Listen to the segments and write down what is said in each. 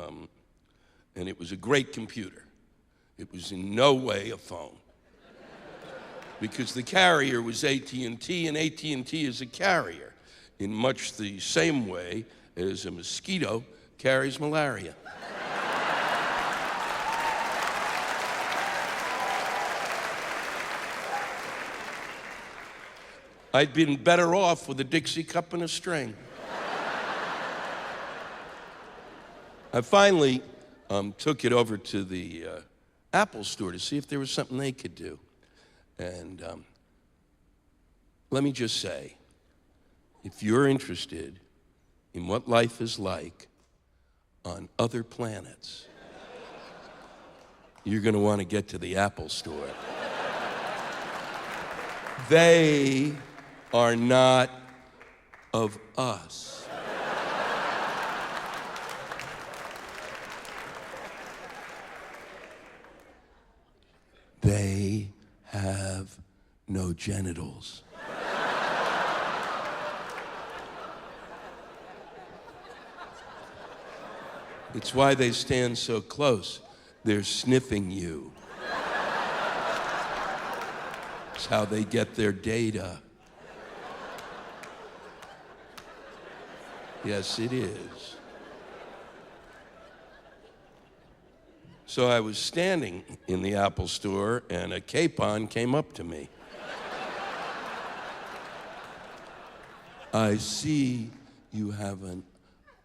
and it was a great computer. It was in no way a phone. Because the carrier was AT&T, and AT&T is a carrier in much the same way as a mosquito carries malaria. I'd been better off with a Dixie cup and a string. I finally took it over to the Apple store to see if there was something they could do. And let me just say, if you're interested in what life is like on other planets, you're going to want to get to the Apple store. They are not of us. They have no genitals. It's why they stand so close. They're sniffing you. It's how they get their data. Yes, it is. So I was standing in the Apple store, and a capon came up to me. I see you have an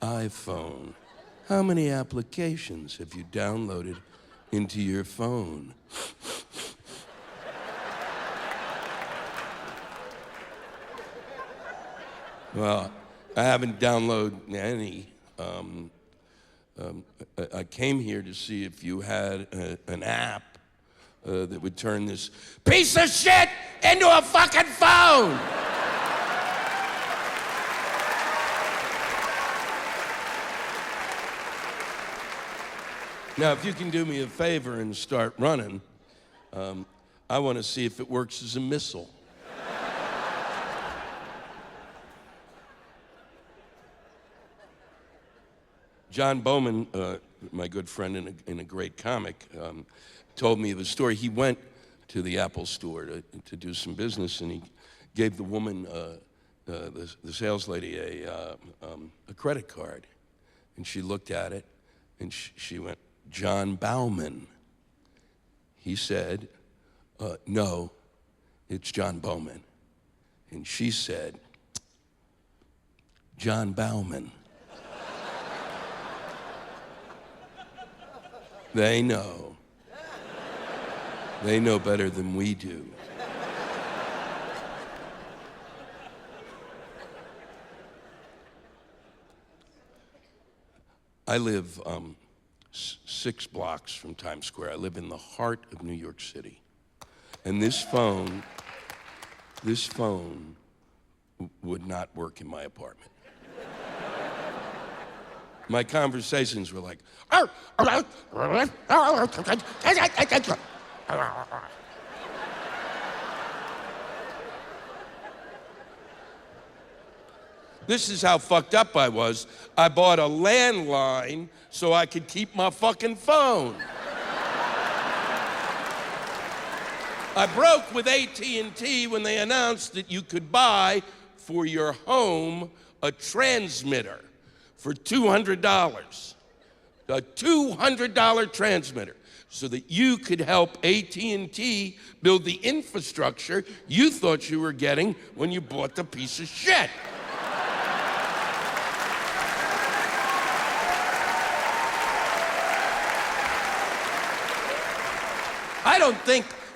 iPhone. How many applications have you downloaded into your phone? Well, I haven't downloaded any. I came here to see if you had an app that would turn this piece of shit into a fucking phone. Now, if you can do me a favor and start running, I want to see if it works as a missile. John Bowman, my good friend and a great comic, told me of a story. He went to the Apple store to do some business, and he gave the woman, the sales lady, a credit card. And she looked at it, and she went, "John Bowman." He said, "No, it's John Bowman." And she said, "John Bowman." They know. They know better than we do. I live 6 blocks from Times Square. I live in the heart of New York City. And this phone would not work in my apartment. My conversations were like, this is how fucked up I was. I bought a landline so I could keep my fucking phone. I broke with AT&T when they announced that you could buy for your home a transmitter for $200, a $200 transmitter, so that you could help AT&T build the infrastructure you thought you were getting when you bought the piece of shit.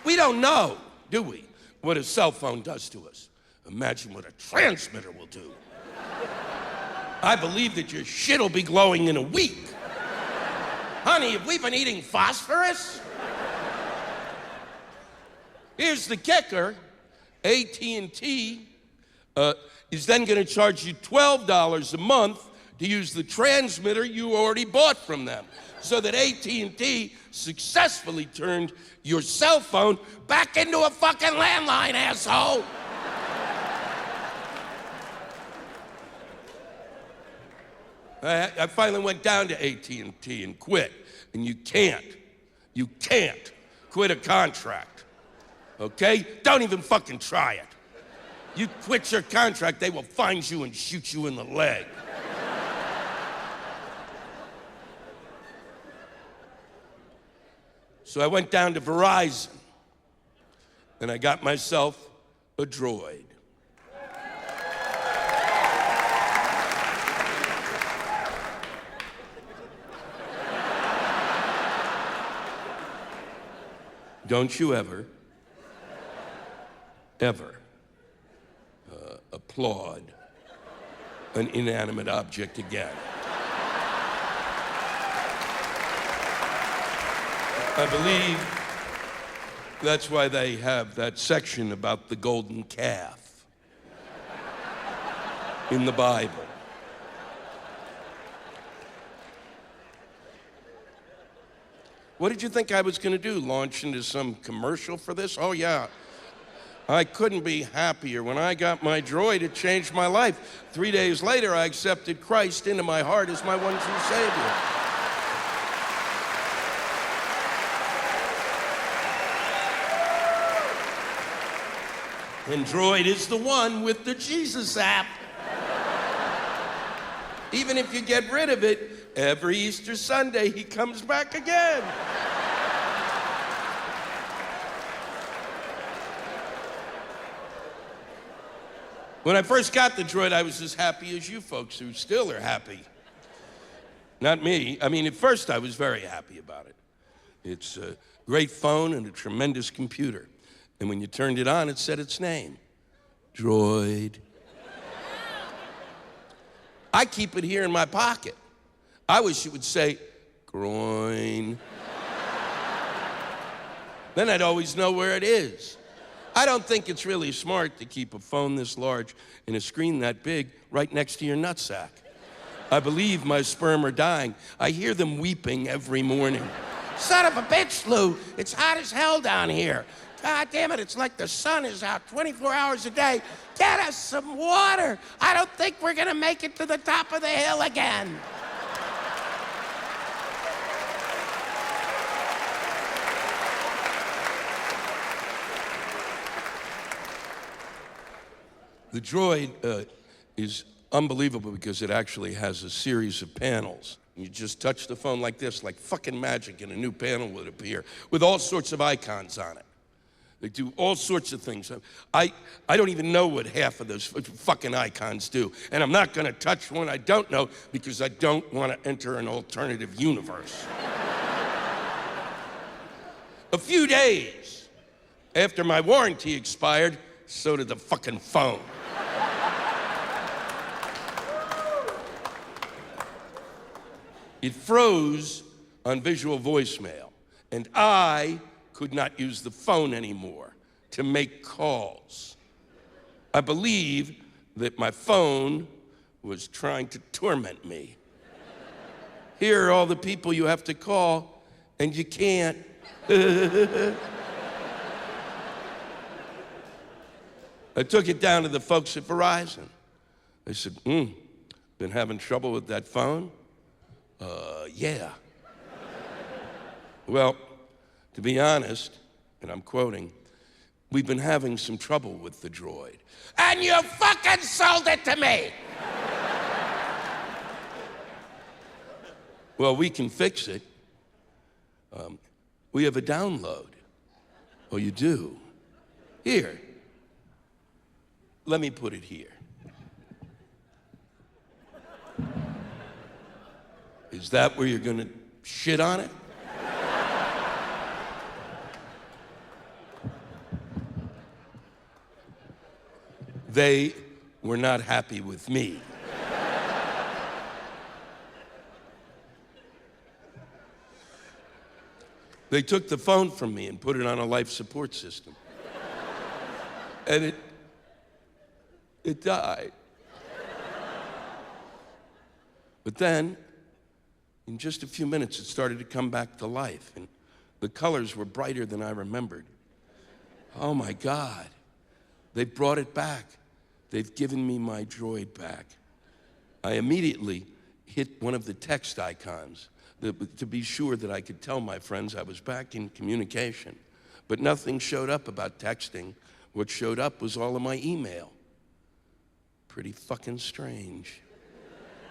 We don't know, do we, what a cell phone does to us. Imagine what a transmitter will do. I believe that your shit will be glowing in a week. Honey, have we been eating phosphorus? Here's the kicker. AT&T is then going to charge you $12 a month to use the transmitter you already bought from them, so that AT&T successfully turned your cell phone back into a fucking landline, asshole. I finally went down to AT&T and quit. And you can't quit a contract, okay? Don't even fucking try it. You quit your contract, they will find you and shoot you in the leg. So I went down to Verizon, and I got myself a Droid. Don't you ever applaud an inanimate object again. I believe that's why they have that section about the golden calf in the Bible. What did you think I was going to do? Launch into some commercial for this? Oh, yeah. I couldn't be happier. When I got my Droid, it changed my life. 3 days later, I accepted Christ into my heart as my one true Savior. And Droid is the one with the Jesus app. Even if you get rid of it, every Easter Sunday, he comes back again. When I first got the Droid, I was as happy as you folks who still are happy. Not me. I mean, at first I was very happy about it. It's a great phone and a tremendous computer. And when you turned it on, it said its name, Droid. I keep it here in my pocket. I wish it would say, groin. Then I'd always know where it is. I don't think it's really smart to keep a phone this large and a screen that big right next to your nutsack. I believe my sperm are dying. I hear them weeping every morning. Son of a bitch, Lou, it's hot as hell down here. God damn it, it's like the sun is out 24 hours a day. Get us some water. I don't think we're gonna make it to the top of the hill again. The Droid is unbelievable because it actually has a series of panels. You just touch the phone like this, like fucking magic, and a new panel would appear with all sorts of icons on it. They do all sorts of things. I don't even know what half of those fucking icons do, and I'm not gonna touch one I don't know because I don't wanna enter an alternative universe. A few days after my warranty expired, so did the fucking phone. It froze on visual voicemail, and I could not use the phone anymore to make calls. I believe that my phone was trying to torment me. Here are all the people you have to call, and you can't. I took it down to the folks at Verizon. They said, been having trouble with that phone? Yeah. Well, to be honest, and I'm quoting, we've been having some trouble with the Droid. And you fucking sold it to me! Well, we can fix it. We have a download. Oh, you do? Here. Let me put it here. Is that where you're gonna shit on it? They were not happy with me. They took the phone from me and put it on a life support system. And it died. But then, in just a few minutes, it started to come back to life, and the colors were brighter than I remembered. Oh my God, they brought it back. They've given me my Droid back. I immediately hit one of the text icons to be sure that I could tell my friends I was back in communication. But nothing showed up about texting. What showed up was all of my email. Pretty fucking strange.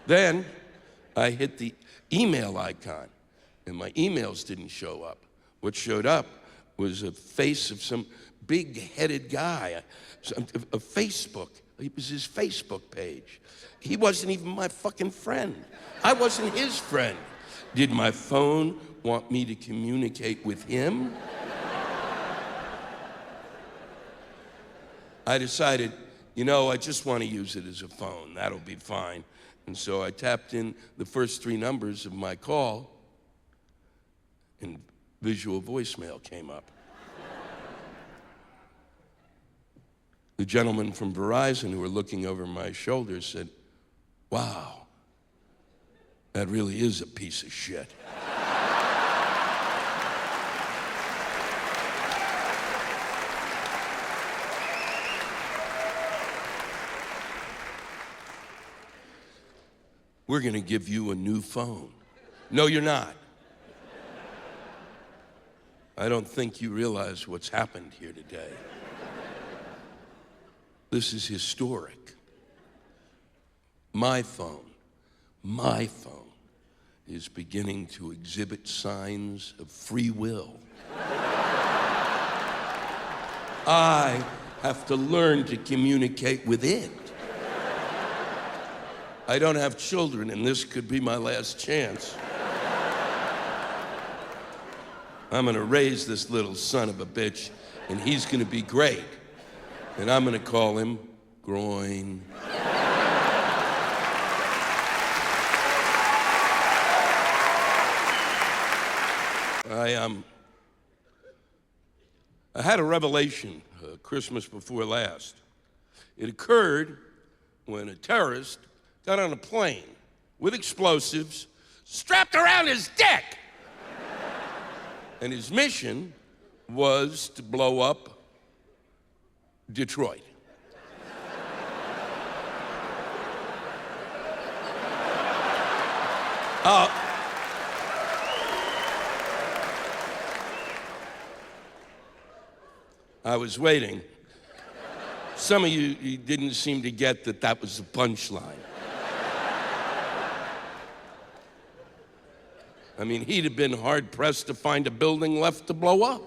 Then I hit the email icon, and my emails didn't show up. What showed up was a face of some big-headed guy, a Facebook. It was his Facebook page. He wasn't even my fucking friend. I wasn't his friend. Did my phone want me to communicate with him? I decided, I just want to use it as a phone. That'll be fine. And so I tapped in the first 3 numbers of my call, and visual voicemail came up. The gentleman from Verizon who were looking over my shoulder said, "Wow, that really is a piece of shit." "We're going to give you a new phone." "No, you're not. I don't think you realize what's happened here today. This is historic. My phone is beginning to exhibit signs of free will. I have to learn to communicate with it. I don't have children, and this could be my last chance. I'm gonna raise this little son of a bitch, and he's gonna be great. And I'm gonna call him Groin." I had a revelation Christmas before last. It occurred when a terrorist got on a plane with explosives strapped around his dick. And his mission was to blow up Detroit. I was waiting. Some of you didn't seem to get that was the punchline. I mean, he'd have been hard-pressed to find a building left to blow up.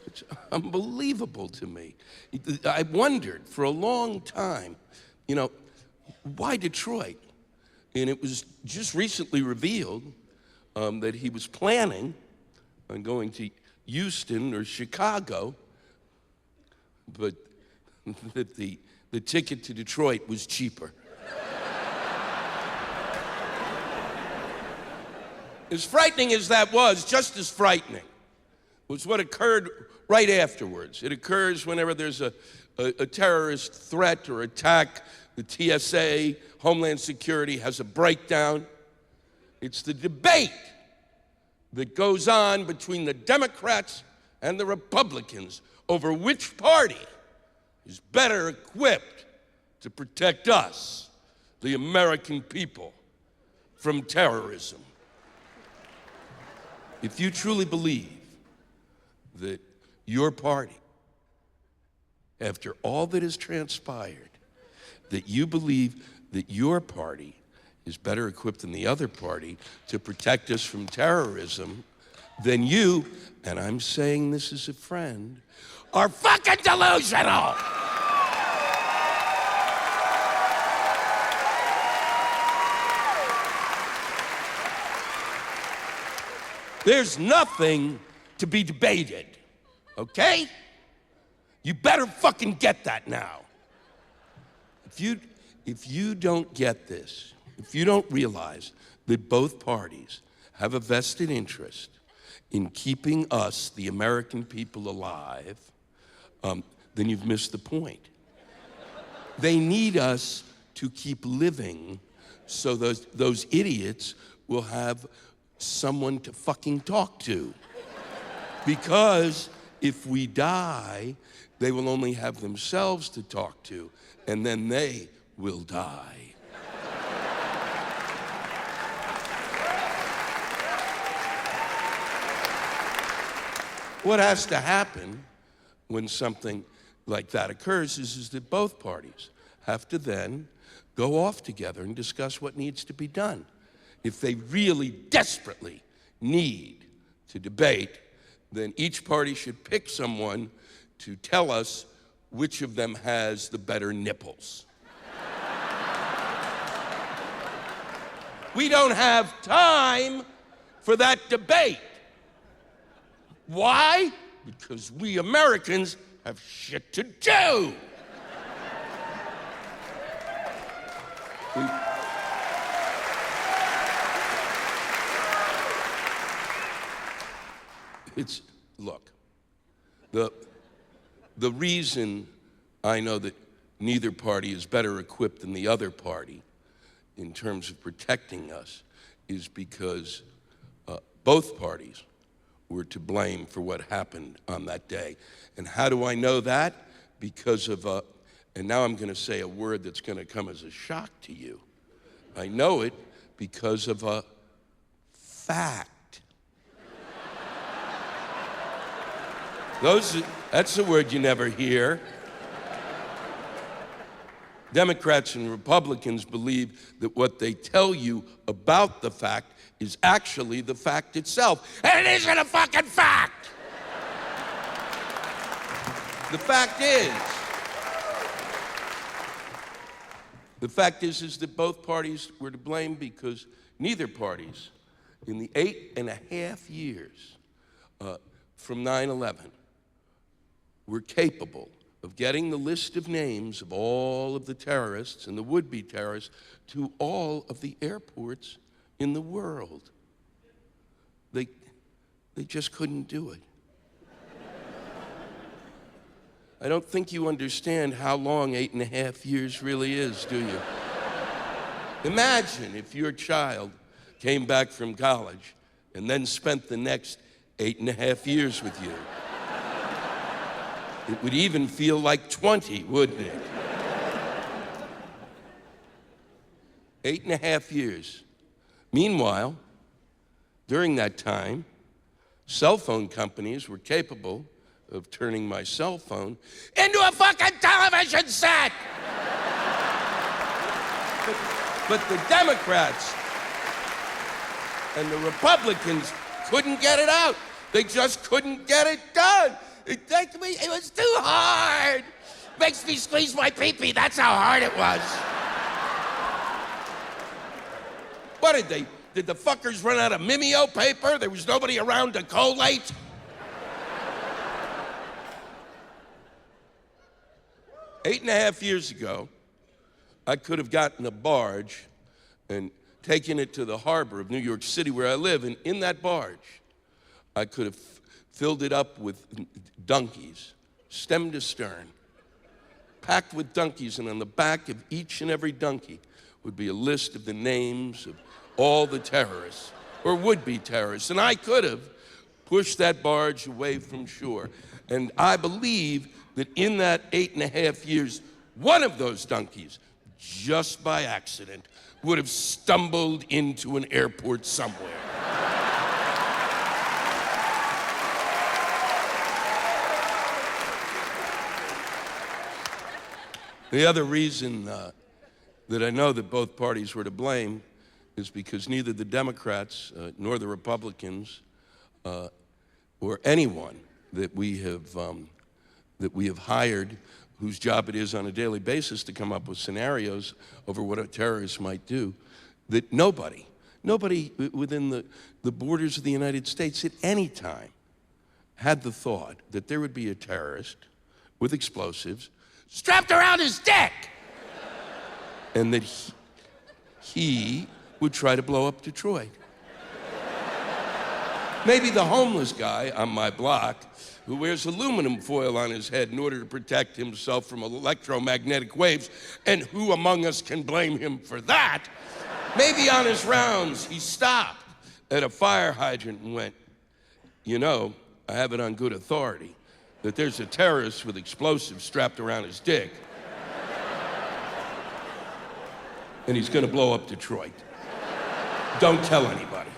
It's unbelievable to me. I wondered for a long time, why Detroit? And it was just recently revealed that he was planning on going to Houston or Chicago, but that the ticket to Detroit was cheaper. As frightening as that was, just as frightening was what occurred right afterwards. It occurs whenever there's a terrorist threat or attack. The TSA, Homeland Security, has a breakdown. It's the debate that goes on between the Democrats and the Republicans over which party is better equipped to protect us, the American people, from terrorism. If you truly believe that your party, after all that has transpired, that you believe that your party is better equipped than the other party to protect us from terrorism, then you, and I'm saying this as a friend, are fucking delusional! There's nothing to be debated, okay? You better fucking get that now. If you don't get this, if you don't realize that both parties have a vested interest in keeping us, the American people, alive, then you've missed the point. They need us to keep living so those idiots will have someone to fucking talk to. Because if we die, they will only have themselves to talk to, and then they will die. What has to happen when something like that occurs is that both parties have to then go off together and discuss what needs to be done. If they really desperately need to debate, then each party should pick someone to tell us which of them has the better nipples. We don't have time for that debate. Why? Because we Americans have shit to do. Look, the reason I know that neither party is better equipped than the other party in terms of protecting us is because both parties were to blame for what happened on that day. And how do I know that? Because of and now I'm going to say a word that's going to come as a shock to you. I know it because of a fact. That's a word you never hear. Democrats and Republicans believe that what they tell you about the fact is actually the fact itself. And it isn't a fucking fact! The fact is that both parties were to blame because neither parties, in the 8.5 years from 9/11, were capable of getting the list of names of all of the terrorists and the would-be terrorists to all of the airports in the world. They just couldn't do it. I don't think you understand how long 8.5 years really is, do you? Imagine if your child came back from college and then spent the next 8.5 years with you. It would even feel like 20, wouldn't it? 8.5 years. Meanwhile, during that time, cell phone companies were capable of turning my cell phone into a fucking television set! But the Democrats and the Republicans couldn't get it out. They just couldn't get it done. It was too hard. Makes me squeeze my pee-pee. That's how hard it was. What did the fuckers run out of Mimeo paper? There was nobody around to collate? 8.5 years ago, I could have gotten a barge and taken it to the harbor of New York City where I live, and in that barge, I could have filled it up with donkeys, stem to stern, packed with donkeys, and on the back of each and every donkey would be a list of the names of all the terrorists, or would-be terrorists, and I could have pushed that barge away from shore. And I believe that in that 8.5 years, one of those donkeys, just by accident, would have stumbled into an airport somewhere. The other reason that I know that both parties were to blame is because neither the Democrats nor the Republicans or anyone that we have hired whose job it is on a daily basis to come up with scenarios over what a terrorist might do, that nobody within the borders of the United States at any time had the thought that there would be a terrorist with explosives strapped around his dick and that he would try to blow up Detroit. Maybe the homeless guy on my block who wears aluminum foil on his head in order to protect himself from electromagnetic waves, and who among us can blame him for that? Maybe on his rounds he stopped at a fire hydrant and went, you know, I have it on good authority that there's a terrorist with explosives strapped around his dick, and he's gonna blow up Detroit. Don't tell anybody.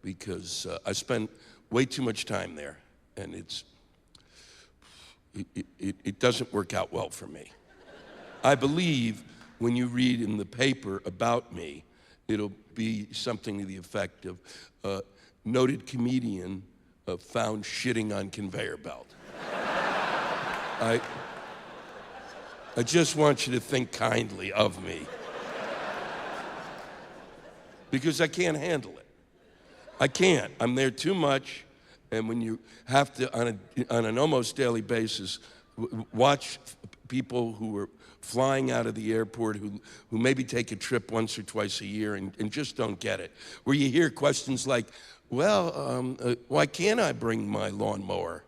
Because I spent way too much time there, and it doesn't work out well for me. I believe when you read in the paper about me, it'll be something to the effect of noted comedian found shitting on conveyor belt. I just want you to think kindly of me, because I can't handle it. I can't. I'm there too much, and when you have to, on an almost daily basis, watch people who are flying out of the airport who maybe take a trip once or twice a year and just don't get it, where you hear questions like, well, why can't I bring my lawnmower?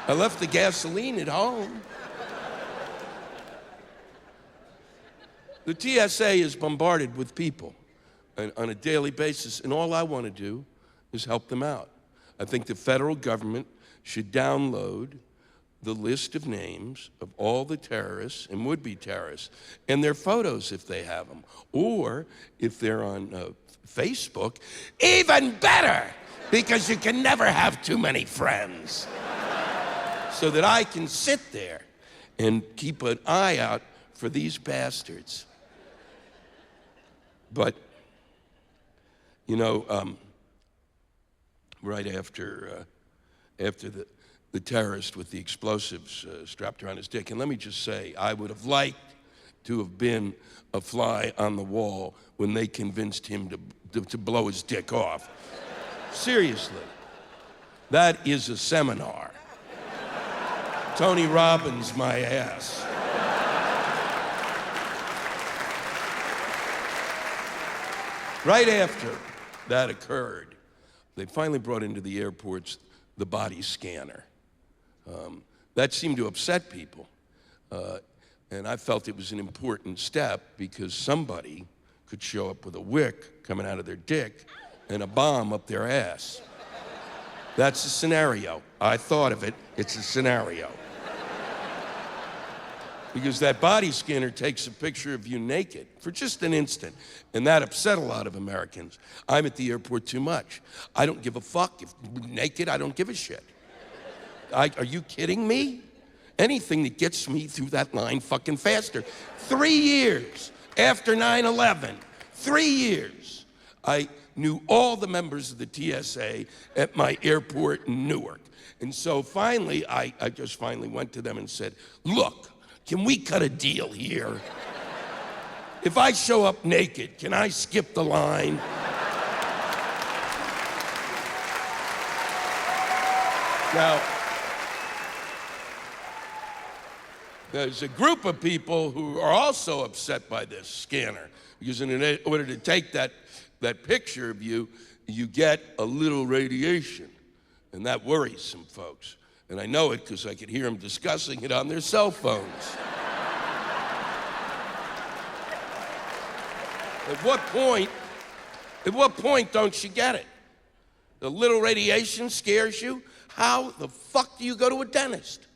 I left the gasoline at home. The TSA is bombarded with people on a daily basis, and all I want to do is help them out. I think the federal government should download the list of names of all the terrorists and would-be terrorists, and their photos if they have them, or if they're on Facebook, even better, because you can never have too many friends. So that I can sit there and keep an eye out for these bastards. But you know, right after the terrorist with the explosives strapped around his dick, and let me just say, I would have liked to have been a fly on the wall when they convinced him to blow his dick off. Seriously, that is a seminar. Tony Robbins, my ass. Right after that occurred, they finally brought into the airports the body scanner. That seemed to upset people. And I felt it was an important step because somebody could show up with a wick coming out of their dick and a bomb up their ass. That's a scenario. I thought of it. It's a scenario. Because that body scanner takes a picture of you naked for just an instant, and that upset a lot of Americans. I'm at the airport too much. I don't give a fuck. If naked, I don't give a shit. Are you kidding me? Anything that gets me through that line fucking faster. 3 years after 9/11, 3 years, I knew all the members of the TSA at my airport in Newark. And so finally, I just finally went to them and said, look, can we cut a deal here? If I show up naked, can I skip the line? Now, there's a group of people who are also upset by this scanner, because in order to take that picture of you, you get a little radiation, and that worries some folks. And I know it because I could hear them discussing it on their cell phones. At what point don't you get it? The little radiation scares you? How the fuck do you go to a dentist?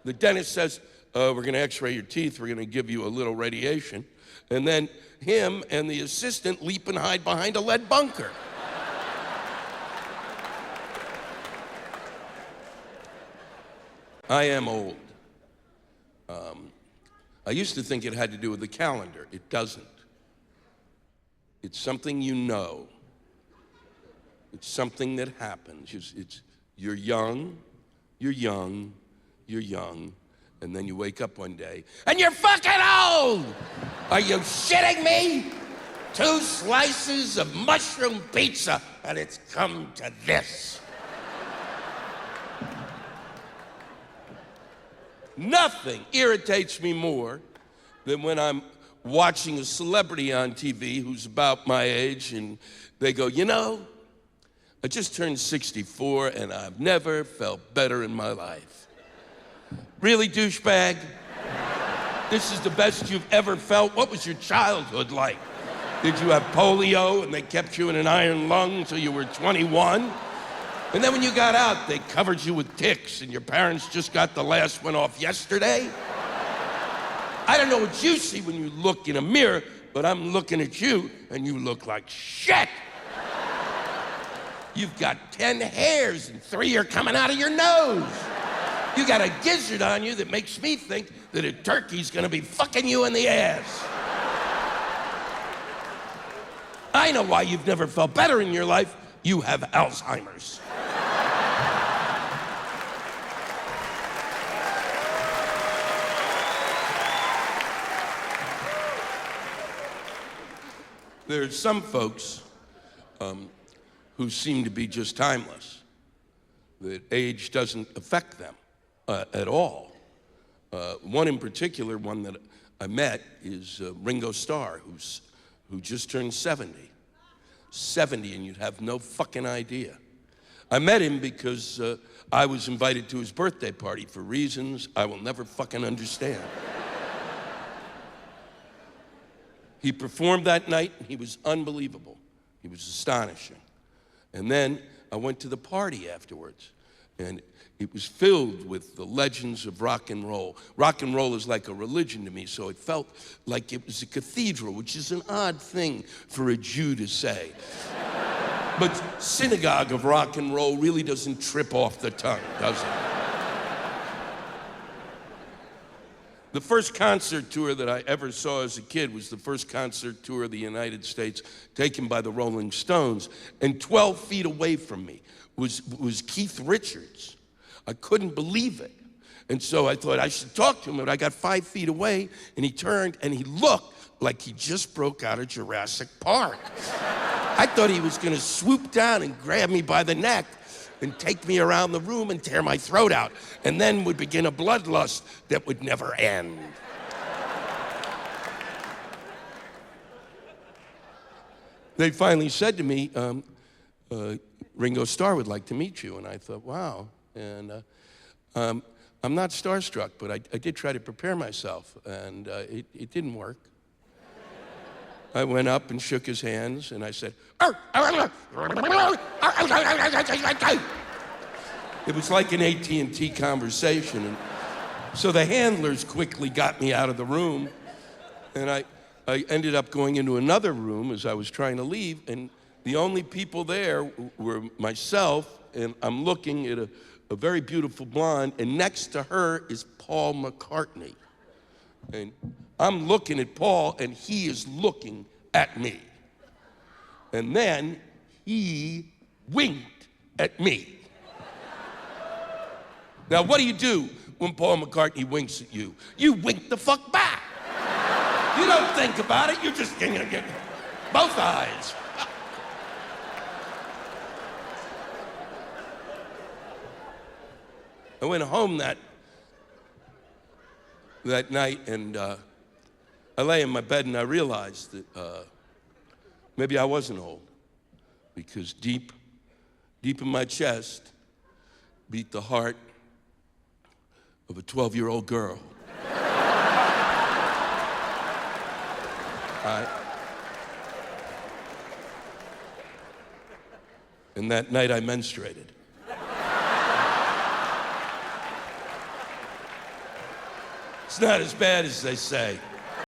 The dentist says, we're gonna x-ray your teeth, we're gonna give you a little radiation. And then him and the assistant leap and hide behind a lead bunker. I am old. I used to think it had to do with the calendar. It doesn't. It's something you know. It's something that happens. You're young, and then you wake up one day, and you're fucking old! Are you shitting me? 2 slices of mushroom pizza, and it's come to this. Nothing irritates me more than when I'm watching a celebrity on TV who's about my age and they go, you know, I just turned 64 and I've never felt better in my life. Really, douchebag? This is the best you've ever felt. What was your childhood like? Did you have polio and they kept you in an iron lung until you were 21? And then when you got out, they covered you with ticks and your parents just got the last one off yesterday? I don't know what you see when you look in a mirror, but I'm looking at you and you look like shit. You've got 10 hairs and 3 are coming out of your nose. You got a gizzard on you that makes me think that a turkey's gonna be fucking you in the ass. I know why you've never felt better in your life. You have Alzheimer's. There's some folks who seem to be just timeless, that age doesn't affect them at all. One in particular, one that I met, is Ringo Starr, who just turned 70. 70, and you'd have no fucking idea. I met him because I was invited to his birthday party for reasons I will never fucking understand. He performed that night, and he was unbelievable. He was astonishing. And then I went to the party afterwards, and it was filled with the legends of rock and roll. Rock and roll is like a religion to me, so it felt like it was a cathedral, which is an odd thing for a Jew to say. But synagogue of rock and roll really doesn't trip off the tongue, does it? The first concert tour that I ever saw as a kid was the first concert tour of the United States taken by the Rolling Stones. And 12 feet away from me was Keith Richards. I couldn't believe it. And so I thought I should talk to him, but I got 5 feet away, and he turned, and he looked like he just broke out of Jurassic Park. I thought he was gonna swoop down and grab me by the neck and take me around the room and tear my throat out, and then would begin a bloodlust that would never end. They finally said to me, Ringo Starr would like to meet you, and I thought, wow. And I'm not starstruck, but I did try to prepare myself, and it didn't work. I went up and shook his hands, and I said, it was like an AT&T conversation. And so the handlers quickly got me out of the room, and I ended up going into another room as I was trying to leave, and the only people there were myself, and I'm looking at a very beautiful blonde, and next to her is Paul McCartney. And I'm looking at Paul, and he is looking at me. And then he winked at me. Now, what do when Paul McCartney winks at you? You wink the fuck back. You don't think about it, you're just gonna get both eyes. I went home that night, and I lay in my bed, and I realized that maybe I wasn't old, because deep in my chest beat the heart of a 12-year-old girl. And that night I menstruated. It's not as bad as they say.